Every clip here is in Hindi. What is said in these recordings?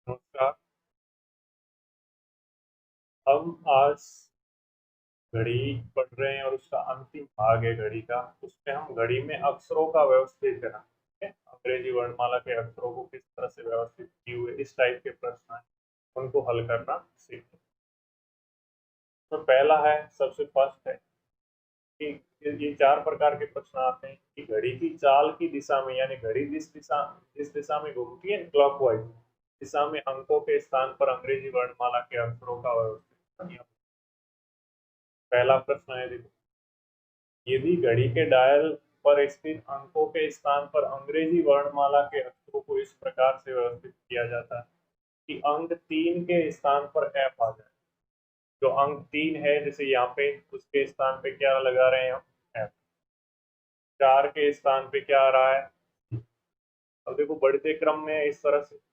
नमस्कार। हम आज घड़ी पढ़ रहे हैं और उसका अंतिम भाग है घड़ी का। उसमें हम घड़ी में अक्षरों का व्यवस्थित करना, ठीक है, अंग्रेजी वर्णमाला के अक्षरों को किस तरह से व्यवस्थित किए हुए इस टाइप के प्रश्न हैं, उनको हल करना सीखें। तो पहला है, सबसे फर्स्ट है कि ये चार प्रकार के प्रश्न आते हैं कि घड़ी की चाल की दिशा में, यानी घड़ी जिस दिशा में घूमती है क्लॉकवाइज दिशा में, अंकों के स्थान पर अंग्रेजी वर्णमाला के अक्षरों का व्यवस्थित करना। पहला प्रश्न है, देखो, यदि घड़ी के डायल पर स्थित अंकों के स्थान पर अंग्रेजी वर्णमाला के अक्षरों को इस प्रकार से व्यवस्थित किया जाता है कि अंक 3 के स्थान पर एफ आ जाए। जो अंक 3 है, जैसे यहाँ पे, उसके स्थान पे क्या लगा रहे हैं हम? एफ। 4 के स्थान पे क्या आ रहा है? अब देखो, बढ़ते क्रम में इस तरह से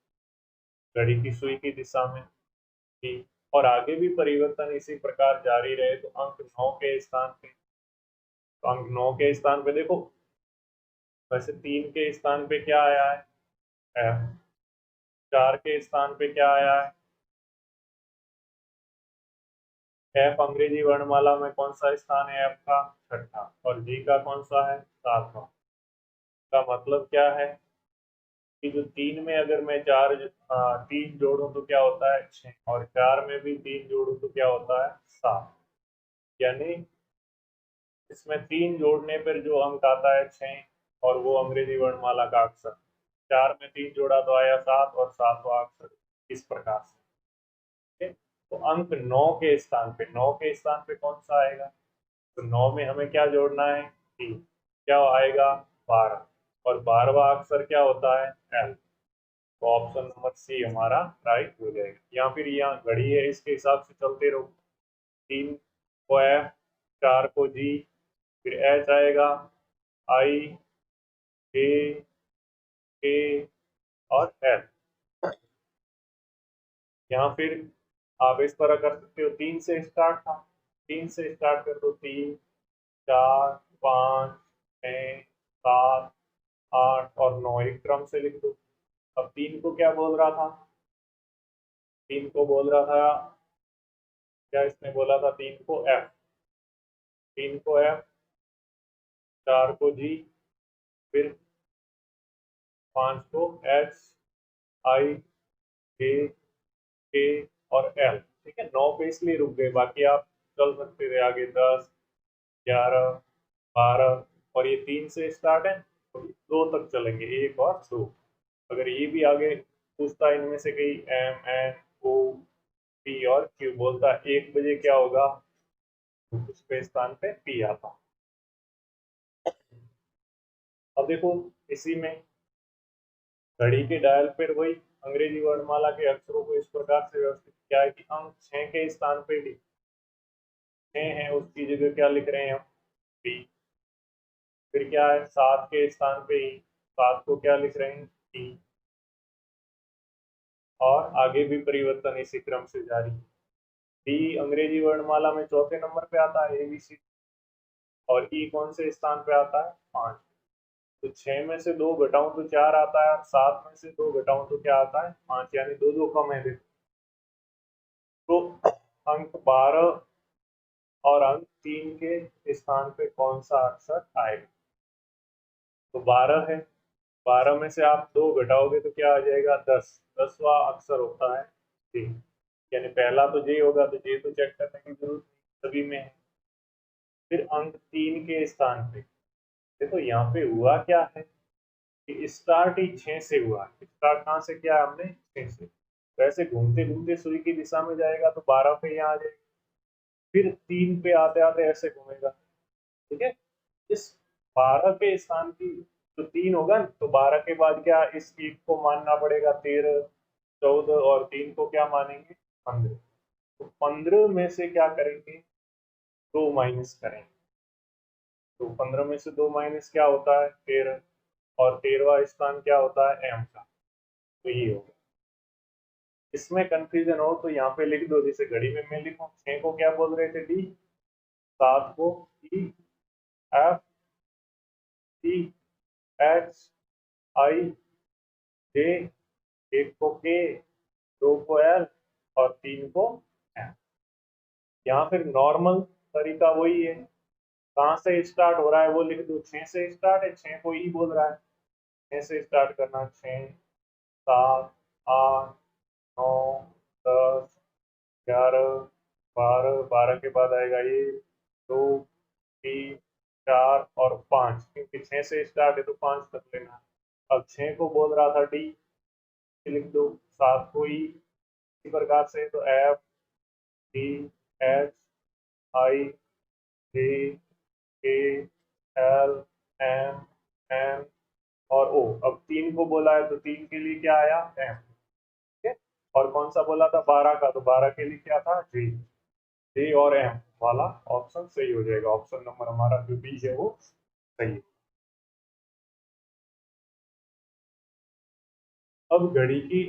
घड़ी की सुई की दिशा में थी, और आगे भी परिवर्तन इसी प्रकार जारी रहे तो अंक 9 के स्थान पे, तो अंक 9 के स्थान पे देखो, वैसे 3 के स्थान पे क्या आया है? एफ। 4 के स्थान पे क्या आया है? एफ अंग्रेजी वर्णमाला में कौन सा स्थान है? एफ का छठा। और जी का कौन सा है? सातवां। का मतलब क्या है कि जो 3 में अगर मैं 3 जोड़ूं तो क्या होता है? 6। और 4 में भी 3 जोड़ूं तो क्या होता है? 7। यानी इसमें 3 जोड़ने पर जो अंक आता है 6, और वो अंग्रेजी वर्णमाला का अक्षर। 4 में 3 जोड़ा तो आया 7, और 7वां अक्षर इस प्रकार से। ठीक है? तो अंक 9 के स्थान पे, 9 के स्थान पे कौन सा आएगा? तो 9 में हमें क्या जोड़ना है? 3। क्या आएगा? 12। और 12वां अक्षर क्या होता है? एल। तो ऑप्शन नंबर सी हमारा राइट हो जाएगा। या फिर यहाँ घड़ी है, इसके हिसाब से चलते रहो। 3 को एफ, 4 को जी, फिर एच आएगा, आई, ए, के और एल। यहाँ फिर आप इस तरह कर सकते हो, 3 से स्टार्ट था, 3 से स्टार्ट कर दो। 3, 4, 5, 6, 7, 8 और 9 एक क्रम से लिख दो। अब 3 को क्या बोल रहा था? 3 को बोल रहा था, क्या इसने बोला था? 3 को एफ, 3 को एफ, 4 को जी, फिर 5 को एच, आई, ए, के और एल। ठीक है, 9 पे इसलिए रुक गए, बाकी आप चल सकते थे आगे। 10, 11, 12, और ये 3 से स्टार्ट है तो 2 तक चलेंगे, 1 और 2। अगर ये भी आगे पूछता है इनमें से कहीं एम, एन, ओ, पी और क्यू, बोलता 1 बजे क्या होगा, तो उसके स्थान पे पी आता। अब देखो, इसी में घड़ी के डायल पर वही अंग्रेजी वर्णमाला के अक्षरों को इस प्रकार से व्यवस्थित किया है कि अंक 6 के स्थान पे 6 है, उसकी जगह क्या लिख रहे हैं हम? पी। फिर क्या है? 7 के स्थान पे ही 7 को क्या लिख रहे हैं? टी। और आगे भी परिवर्तन इसी क्रम से जारी। डी अंग्रेजी वर्णमाला में चौथे नंबर पे आता है, एबीसी। और ई कौन से स्थान पे आता है? 5। तो 6 में से 2 घटाऊं तो 4 आता है, और 7 में से 2 घटाऊं तो क्या आता है? 5। यानी दो दो कम है, देखो। तो अंक 12 और अंक 3 के स्थान पे कौन सा अक्षर आएगा? तो 12 है, 12 में से आप 2 घटाओगे तो क्या आ जाएगा? 10। 10वां अक्षर होता है जे। यानी पहला तो जे होगा, तो जे तो चेक करने की जरूरत नहीं, सभी में है। फिर अंक 3 के स्थान पे देखो, यहाँ पे हुआ क्या है कि स्टार्ट ही 6 से हुआ। स्टार्ट कहाँ से किया हमने? 6 से। वैसे घूमते घूमते सुई की दिशा में जाएगा तो 12 पे यहाँ आ जाएगा, फिर 3 पे आते आते ऐसे घूमेगा। ठीक है, इस 12 के स्थान की जो 3 होगा न, तो 12 के बाद क्या, इस एक को मानना पड़ेगा 13, 14, और 3 को क्या मानेंगे? 15। तो 15 में से क्या करेंगे? 2 माइनस करेंगे। तो 15 में से 2 माइनस क्या होता है? 13। और 13वां स्थान क्या होता है? एम का। तो ये होगा। इसमें कंफ्यूजन हो तो यहाँ पे लिख दो, जैसे घड़ी में मैं लिखूं, 6 को क्या बोल रहे थे? डी। 7 को ई, एफ, टी, एच, आई, जे, 1 को के, 2 को एल और 3 को एम। यहाँ फिर नॉर्मल तरीका वही है, कहाँ से स्टार्ट हो रहा है वो लिख दो, 6 से स्टार्ट है, 6 को ही बोल रहा है, 6 से स्टार्ट करना, 6 7 8 9 10 11 12, 12 के बाद आएगा ये 2 3 4 और 5, क्योंकि 6 से स्टार्ट है तो 5 तक लेना। अब 6 को बोल रहा था डी, लिख दो, 7 को ई, इसी प्रकार से तो एफ डी एच आई जे के एल एम एन और ओ। अब 3 को बोला है तो 3 के लिए क्या आया, एम। ठीक है, और कौन सा बोला था 12 का, तो 12 के लिए क्या था, जी। डी और एम वाला ऑप्शन सही हो जाएगा, ऑप्शन नंबर हमारा जो बी है वो सही है। अब घड़ी की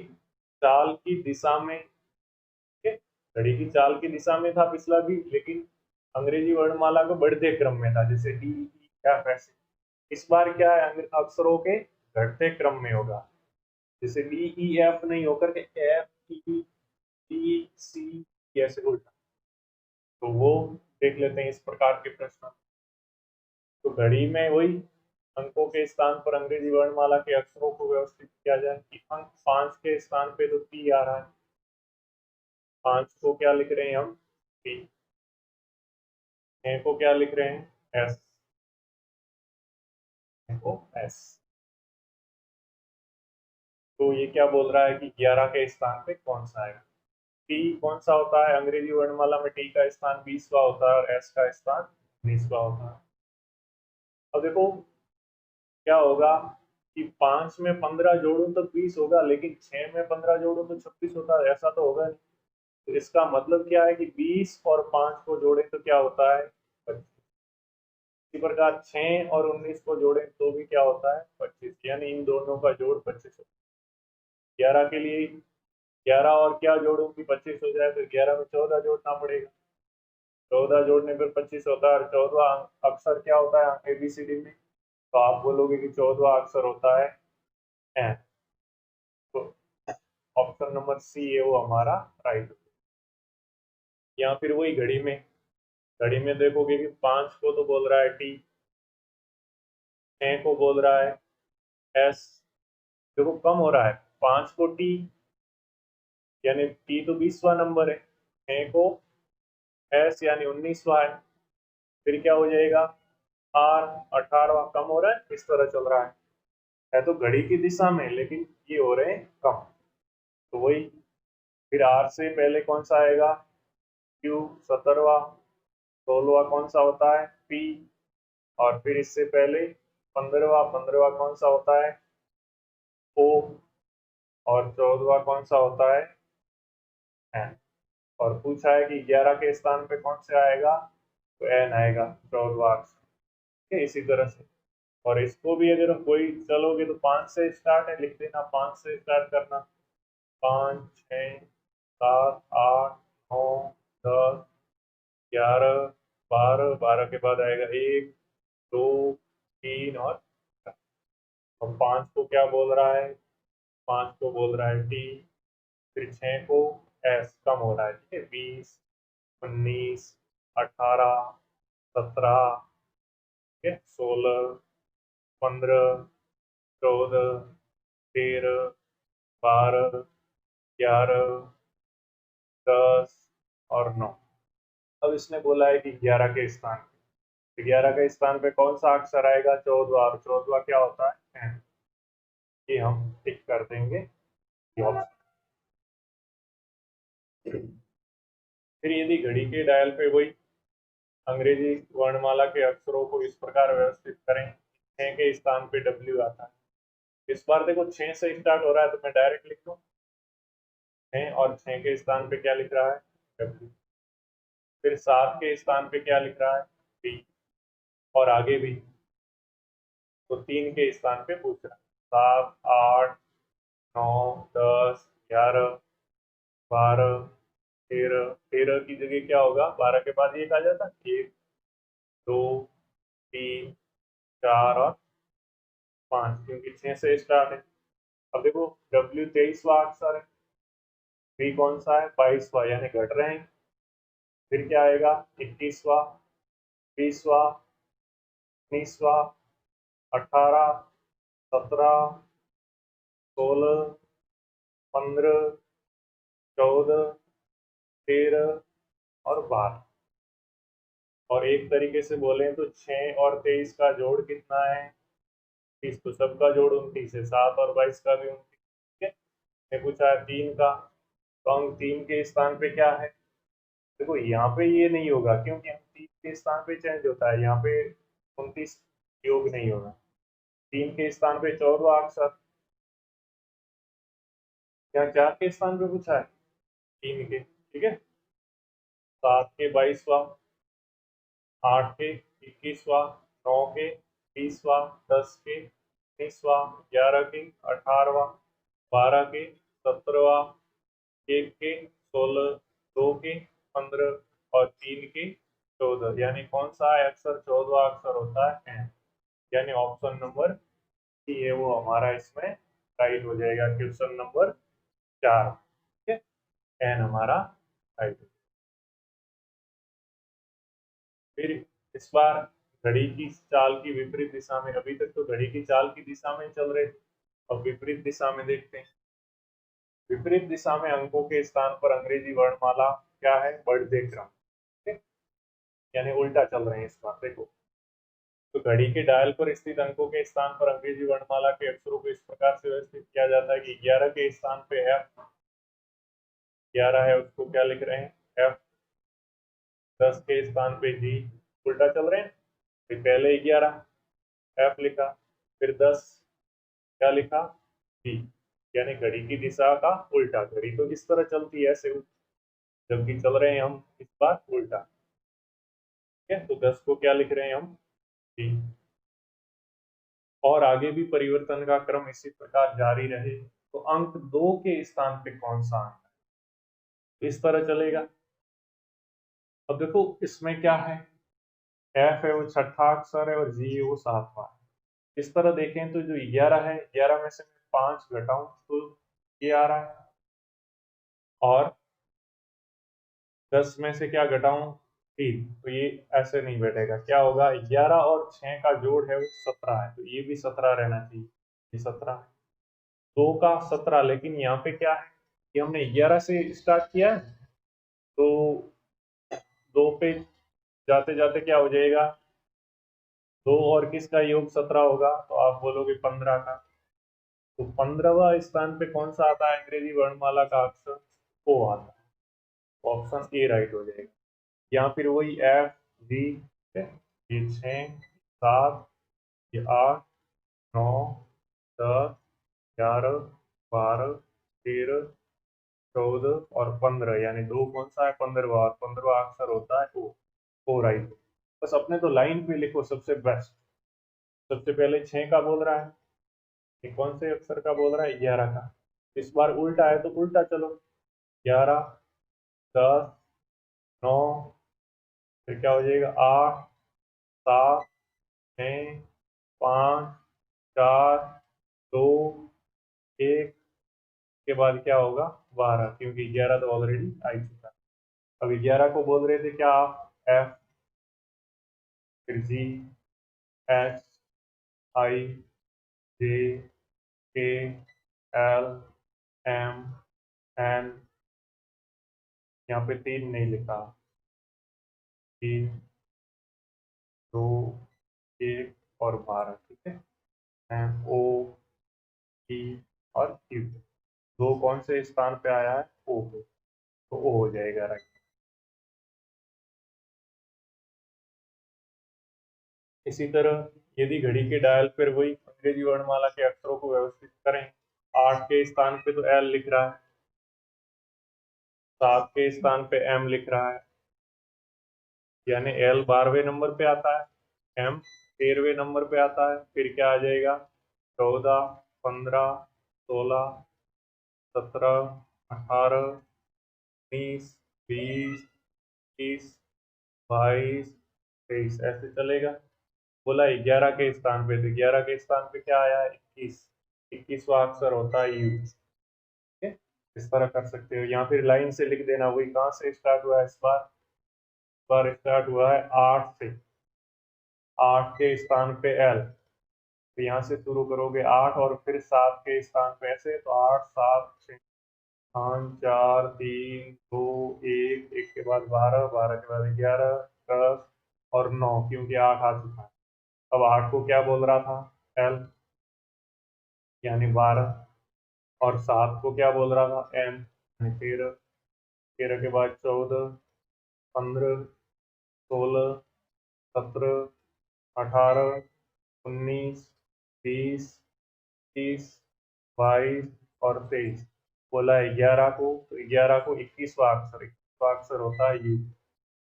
चाल की दिशा में, ठीक है, घड़ी की चाल की दिशा में था पिछला भी, लेकिन अंग्रेजी वर्णमाला को बढ़ते क्रम में था, जैसे डी ई एफ ऐसे। इस बार क्या है, अक्षरों के घटते क्रम में होगा, जैसे डी ई एफ नहीं होकर के एफ ई डी सी ऐसे उल्टा। तो वो देख लेते हैं इस प्रकार के प्रश्न। तो घड़ी में वही अंकों के स्थान पर अंग्रेजी वर्णमाला के अक्षरों को व्यवस्थित किया जाए कि अंक 5 के स्थान पे तो टी आ रहा है, 5 को क्या लिख रहे हैं हम, टी। 6 को क्या लिख रहे हैं, एस, को एस। तो ये क्या बोल रहा है कि 11 के स्थान पे कौन सा आएगा। टी कौन सा होता है, अंग्रेजी वर्णमाला में टी का स्थान 20वां होता है और एस का स्थान 19वां होता है। अब देखो क्या होगा कि 5 में 15 जोड़ूं तो 20 होगा, लेकिन 6 में 15 जोड़ूं तो 26 होता है, ऐसा तो होगा नहीं। तो इसका मतलब क्या है कि 20 और 5 को जोड़े तो क्या होता है, 25। इसी प्रकार 6 और 19 को जोड़े तो भी क्या होता है, 25, यानी इन दोनों का जोड़ 25 होता है। 11 के लिए 11 और क्या जोड़ूं कि 25 हो जाए, तो 11 में 14 जोड़ना पड़ेगा, 14 जोड़ने पर 25 होता है, और 14वां अक्षर क्या होता है एबीसीडी में, तो आप बोलोगे कि 14वां अक्षर होता है एन। तो ऑप्शन नंबर सी है वो हमारा राइट। या फिर वही घड़ी में, घड़ी में देखोगे कि 5 को तो बोल रहा है टी, 6 को बोल रहा है एस। देखो कम हो रहा है, 5 को टी यानी टी तो 20वां नंबर है, 6 को एस यानी 19वां है, फिर क्या हो जाएगा आर 18वां, कम हो रहा है, इस तरह चल रहा है तो घड़ी की दिशा में, लेकिन ये हो रहे हैं कम। तो वही फिर आर से पहले कौन सा आएगा, क्यू 17वां, 16वां कौन सा होता है पी, और फिर इससे पहले 15वां, 15वां कौन सा होता है ओ, और 14वां कौन सा होता है एन। और पूछा है कि 11 के स्थान पे कौन से आएगा, तो एन आएगा 14वां अक्षर। ठीक है, इसी तरह से। और इसको भी अगर कोई चलोगे तो 5 से स्टार्ट है, लिख देना 5 से स्टार्ट करना, 5 6 7 8 9 10 11 12, 12 के बाद आएगा 1 2 3 और 4। अब 5 को क्या बोल रहा है, 5 को बोल रहा है टी, फिर 6 को एस, कम हो रहा है, ठीक है, 20 19 18 17, ठीक है, 16 15 14 13 12 11 10 और 9। अब इसने बोला है कि 11 के स्थान पे, 11 के स्थान पे कौन सा अक्षर आएगा, 14वां, और 14वां क्या होता है एन। ये हम टिक कर देंगे ऑप्शन। फिर यदि घड़ी के डायल पे वही अंग्रेजी वर्णमाला के अक्षरों को इस प्रकार व्यवस्थित करें, 6 के स्थान पे डब्ल्यू आता है। इस बार देखो 6 से स्टार्ट हो रहा है तो मैं डायरेक्ट लिख दूं 6, और 6 के स्थान पे क्या लिख रहा है डब्ल्यू। फिर 7 के स्थान पे क्या लिख रहा है डी, और आगे भी तो 3 के स्थान पे पूछ रहा है 7 8 9 10 11 12 13, 13 की जगह क्या होगा, 12 के बाद एक आ जाता, 1 2 3 4 और 5, क्योंकि 6 से स्टार्ट है। अब देखो डब्ल्यू 23वां अक्षर है, बी कौन सा है, 22वां, यानी घट रहे हैं। फिर क्या आएगा, 21वां, 20वां, 19वां, 18, 17, 16, 15, 14, 13 और 12। और एक तरीके से बोले तो 6 और 23 का जोड़ कितना है, 30, तो सबका जोड़ 29 है। 7 और 22 का भी 29। ठीक है, मैं पूछा है 3 का, तो हम 3 के स्थान पे क्या है, देखो यहाँ पे ये नहीं होगा क्योंकि हम 3 के स्थान पे चेंज होता है, यहाँ पे 29 योग नहीं होगा। 3 के स्थान पे 14वां अक्षर, यहाँ 4 के स्थान पे पूछा है 3 के, ठीक है। 7 के 22वां, 8 के 21वां, 9 के 30वां, 10 के 19वां, 11 के 18वां, 12 के 17वां, 1 के 16, 2 के 15 और 3 के 14, यानी कौन सा अक्षर 14वां अक्षर होता है, एन। यानी ऑप्शन नंबर सी है वो हमारा इसमें राइट हो जाएगा, क्वेश्चन नंबर 4। ठीक है, एन हमारा राइट। फिर इस बार घड़ी की चाल की विपरीत दिशा में, अभी तक तो घड़ी की चाल की दिशा में चल रहे थे, अब विपरीत दिशा में देखते हैं। विपरीत दिशा में अंकों के स्थान पर अंग्रेजी वर्णमाला क्या है, बढ़ते क्रम। ठीक है? यानी उल्टा चल रहे हैं इस बार, देखो। तो घड़ी के डायल पर स्थित अंकों के स्थान पर अंग्रेजी वर्णमाला के अक्षरों को इस प्रकार से व्यवस्थित किया जाता है कि 11 के स्थान पे एफ, 11 है उसको क्या लिख रहे हैं, एफ। 10 के स्थान पे जी, उल्टा चल रहे हैं। फिर पहले 11 एफ लिखा, फिर 10 क्या लिखा, बी। यानी घड़ी की दिशा का उल्टा, घड़ी तो इस तरह चलती है ऐसे, जबकि चल रहे हैं हम इस बार उल्टा। ठीक है, तो 10 को क्या लिख रहे हैं हम, बी। और आगे भी परिवर्तन का क्रम इसी प्रकार जारी रहे तो अंक 2 के स्थान पे कौन सा अंक है, इस तरह चलेगा। अब देखो इसमें क्या है, एफ है वो छठा अक्षर है और जी है वो 7वां। इस तरह देखें तो जो 11 है, 11 में से मैं 5 घटाऊं तो ये आ रहा है, और 10 में से क्या घटाऊं, 3, तो ये ऐसे नहीं बैठेगा। क्या होगा, 11 और 6 का जोड़ है वो 17 है, तो ये भी 17 रहना चाहिए, ये 17 है। 2 का 17, लेकिन यहाँ पे क्या है कि हमने 11 से स्टार्ट किया है, तो 2 पे जाते जाते क्या हो जाएगा, 2 और किसका योग 17 होगा, तो आप बोलोगे 15 का। तो 15वां स्थान पे कौन सा आता है अंग्रेजी वर्णमाला का अक्षर, ओ आता है। ऑप्शन ए राइट हो जाएगा। या फिर वही एफ, जी, ये 6, 7, ये 8, 9, 10, 11, 12, 13, 14 और 15, यानी 2 कौन सा है, 15वां, और 15वां अक्षर होता है ओ राइट। बस अपने तो लाइन पे लिखो सबसे बेस्ट। सबसे पहले 6 का बोल रहा है, ये कौन से अक्षर का बोल रहा है, 11 का। इस बार उल्टा है तो उल्टा चलो, 11, 10, 9, फिर क्या हो जाएगा, 8, 7, 6, 5, 4, 2, 1 के बाद क्या होगा, 12, क्योंकि 11 तो ऑलरेडी आ ही चुका। अभी 11 को बोल रहे थे क्या आप, एफ, फिर जी, एच, आई, जे, के, एल, एम, एन। यहाँ पे 3 नहीं लिखा, 3, 2, 1 और 12। ठीक है, एम, ओ, पी और क्यू, 2 कौन से स्थान पे आया है, ओ पे, तो ओ हो जाएगा राइट। इसी तरह यदि घड़ी के डायल पर वही अंग्रेजी वर्णमाला के अक्षरों को व्यवस्थित करें, 8 के स्थान पे तो एल लिख रहा है, 7 के स्थान पे एम लिख रहा है, यानी एल 12वें नंबर पे आता है, एम 13वें नंबर पे आता है। फिर क्या आ जाएगा, 14, 15, 16, 17, 18, 19, 20, 21, 22, 23, ऐसे चलेगा। बोला 11 के स्थान पे, तो 11 के स्थान पे क्या आया है, 21, 21वां अक्षर होता है यू। ठीक है, इस तरह कर सकते हो, या फिर लाइन से लिख देना। वही कहाँ से स्टार्ट हुआ है इस बार स्टार्ट हुआ है 8 से, 8 के स्थान पे एल, तो यहाँ से शुरू करोगे 8 और फिर 7 के स्थान पे ऐसे, तो 8 7 6 5 4 3 2 1, एक के बाद 12, 12 के बाद 11 10 और 9, क्योंकि 8 आ चुका है। अब 8 को क्या बोल रहा था, एल, यानी 12, और 7 को क्या बोल रहा था, एम, यानी 13, 13 के बाद 14 15 16 17 18 19 20 21 22 और 23, बोला है 11 को, तो 11 को 21वां अक्षर, 21वां अक्षर होता है यू।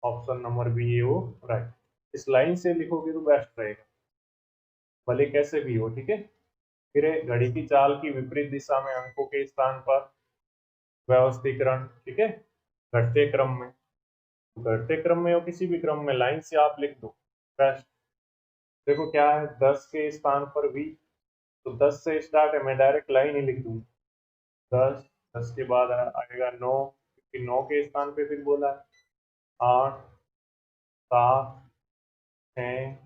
ऑप्शन नंबर बी है वो राइट। इस लाइन से लिखोगे तो बेस्ट रहेगा, भले कैसे भी हो, ठीक है। फिर है घड़ी की चाल की विपरीत दिशा में अंकों के स्थान पर व्यवस्थीकरण, ठीक है, घटते क्रम में। तो घटते क्रम में और किसी भी क्रम में लाइन से आप लिख दो बेस्ट। देखो क्या है, 10 के स्थान पर भी, तो 10 से स्टार्ट है, मैं डायरेक्ट लाइन ही लिख दूंगा 10, 10 के बाद आएगा 9, क्योंकि 9 के स्थान पे फिर बोला है 8 7 6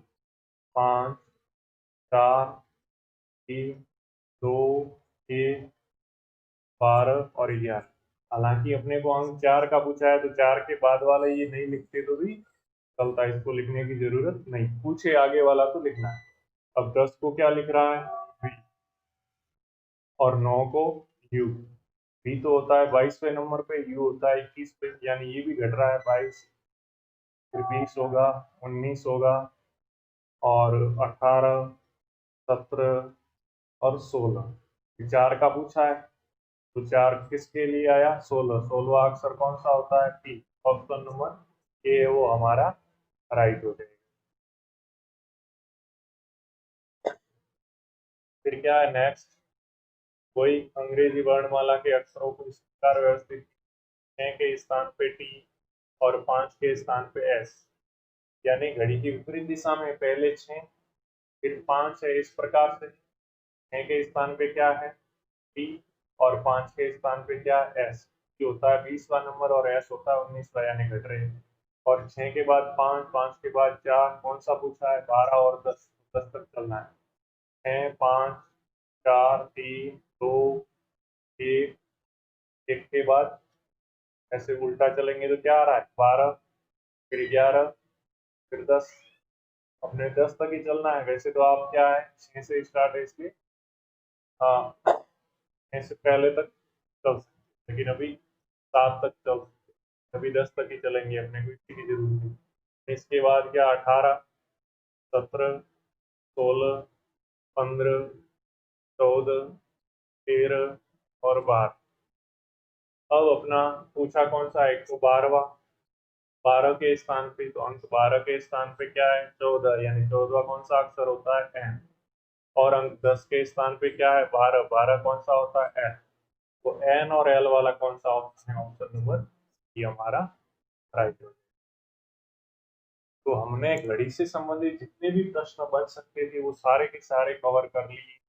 5 4 3 2 1 12 और 11। हालांकि अपने को अंक 4 का पूछा है, तो 4 के बाद वाला ये नहीं लिखते तो भी चलता है, इसको लिखने की जरूरत नहीं, पूछे आगे वाला तो लिखना है। अब 10 को क्या लिख रहा है, V, और 9 को U। V तो होता है 22वें नंबर पे, U होता है 21 पे, यानी ये भी घट रहा है 22, फिर 20 होगा, 19 होगा, और 18 17 और 16। 4 का पूछा है, तो 4 किसके लिए आया, 16, 16वां अक्षर कौन सा होता है, P। ऑप्शन नंबर ए वो हमारा राइट हो जाएगा। फिर क्या है नेक्स्ट, कोई अंग्रेजी वर्णमाला के अक्षरों को इस प्रकार व्यवस्थित, 6 के स्थान पे टी और 5 के स्थान पे एस, यानी घड़ी की विपरीत दिशा में पहले 6 फिर 5 है, इस प्रकार से 6 के स्थान पे क्या है, टी, और 5 के स्थान पे क्या, एस, जो होता है 20वां नंबर, और एस होता है 19वां, यानी घट रहे हैं। और 6 के बाद 5, 5 के बाद 4, कौन सा पूछा है, 12 और 10, 10 तक चलना है। 6 5 4 3 2 1, एक के बाद ऐसे उल्टा चलेंगे तो क्या आ रहा है, 12 फिर 11 फिर 10, अपने 10 तक ही चलना है। वैसे तो आप क्या है 6 से स्टार्ट है इसलिए हाँ 6 से पहले तक चल सकते, लेकिन अभी 7 तक चल सकते, अभी 10 तक ही चलेंगे, अपने को इसी की जरूरत है। इसके बाद क्या 18 17 16 15 14 13 और 12। अब अपना पूछा कौन सा है, 112वां, 12 के स्थान पे, तो अंक 12 के स्थान पे क्या है, 14, यानी 14वां कौन सा अक्षर होता है, एन। और अंक 10 के स्थान पे क्या है, 12, 12 कौन सा होता है, एल। तो एन और एल वाला कौन सा ऑप्शन है, ऑप्शन नंबर ये हमारा राइट है। तो हमने घड़ी से संबंधित जितने भी प्रश्न बन सकते थे वो सारे के सारे कवर कर लिए।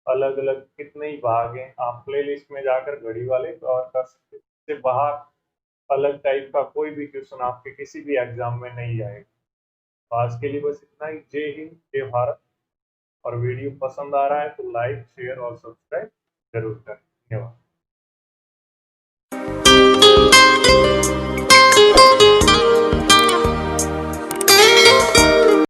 अलग अलग कितने ही भाग हैं, आप प्लेलिस्ट में जाकर घड़ी वाले कवर कर सकते, इससे बाहर अलग टाइप का कोई भी क्वेश्चन आपके किसी भी एग्जाम में नहीं आएगा। तो आज के लिए बस इतना ही। जय हिंद, जय भारत। और वीडियो पसंद आ रहा है तो लाइक शेयर और सब्सक्राइब जरूर करें। धन्यवाद।